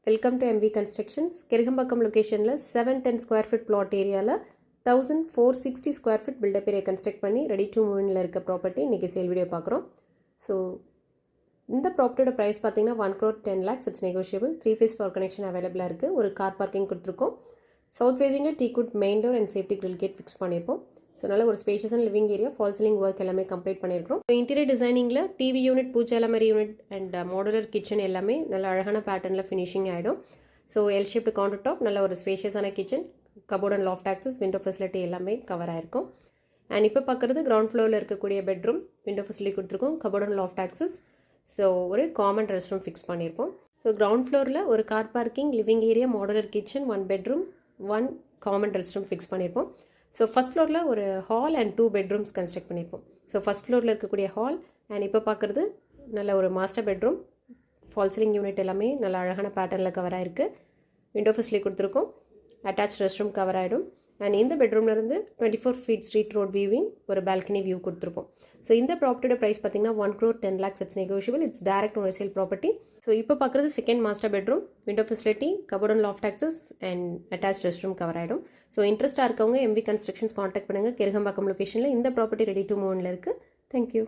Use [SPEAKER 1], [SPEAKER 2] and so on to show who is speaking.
[SPEAKER 1] Welcome to MV constructions. Gerugambakkam லொக்கேஷனில் 710 square feet flat ஏரியாவில் 1460 square feet built up area construct பண்ணி ready to மூவ்ல இருக்க ப்ராப்பர்ட்டி இன்றைக்கி சேல் வீடியோ பார்க்குறோம். ஸோ இந்த ப்ராப்பர்ட்டியோட ப்ரைஸ் பார்த்தீங்கன்னா 1,10,00,000. It's negotiable. 3 phase power connection அவைலபிளாக இருக்குது. ஒரு கார் பார்க்கிங் கொடுத்துருக்கோம். சவுத் ஃபேஸிங்கில் teakwood main door and safety grill gate fix பண்ணியிருப்போம். ஸோ நல்ல ஒரு ஸ்பேஷியஸான living area, false ceiling work எல்லாமே கம்ப்ளீட் பண்ணியிருக்கோம். இன்டீரியர் டிசைனிங்கில் டிவி யூனிட், பூச்சாலமரி யூனிட் அண்ட் மாடுலர் கிச்சன் எல்லாமே நல்ல அழகான பேட்டர்னில் ஃபினிஷிங் ஆகிடும். So L shaped counter top, நல்ல ஒரு ஸ்பேஷியஸான kitchen, cupboard and loft access, window facility எல்லாமே கவர் ஆகிருக்கும். அண்ட் இப்போ பார்க்குறது கிரவுண்ட் ஃப்ளோரில் இருக்கக்கூடிய பெட்ரூம், விண்டோ ஃபெசிலிட்டி கொடுத்துருக்கோம், cupboard and loft access. So ஒரு காமன் ரெஸ்ட் ரூம் ஃபிக்ஸ் பண்ணியிருப்போம். ஸோ கிரவுண்ட் ஃப்ளோரில் ஒரு car parking, living area, modular kitchen, 1 bedroom, 1 common rest room fix பண்ணியிருப்போம். ஸோ ஃபஸ்ட் ஃப்ளோரில் ஒரு ஹால் அண்ட் 2 பெட்ரூம்ஸ் கன்ஸ்ட்ரக்ட் பண்ணியிருப்போம். So first ஃப்ளோரில் இருக்கக்கூடிய ஹால் அண்ட் இப்போ பார்க்குறது நல்ல ஒரு master bedroom, fall ceiling unit எல்லாமே நல்ல அழகான பேட்டர்னில் கவர் ஆகிருக்கு. விண்டோ ஃபெசிலிட்டி கொடுத்துருக்கோம். அட்டாச் ரெஸ்ட் ரூம் கவர் ஆகிடும். அண்ட் இந்த பெட்ரூம்லேருந்து 24 ஃபீட் ஸ்ட்ரீட் ரோட் வியூவிங், ஒரு பால்கனி வியூ கொடுத்துருப்போம். ஸோ இந்த ப்ராப்பர்ட்டியோட ப்ரைஸ் பார்த்தீங்கன்னா 1,10,00,000. It's negotiable. It's direct owner sale property. So இப்போ பார்க்குறது second master bedroom, window facility, cupboard and loft access and attach rest room cover ஆகிடும். So இன்ட்ரெஸ்ட்டாக இருக்கவங்க MV constructions contact பண்ணுங்கள். கிருகம்பாக்கம் லொக்கேஷனில் இந்த ப்ராப்பர்ட்டி ரெடி டு மூவ்ல இருக்குது. தேங்க்யூ.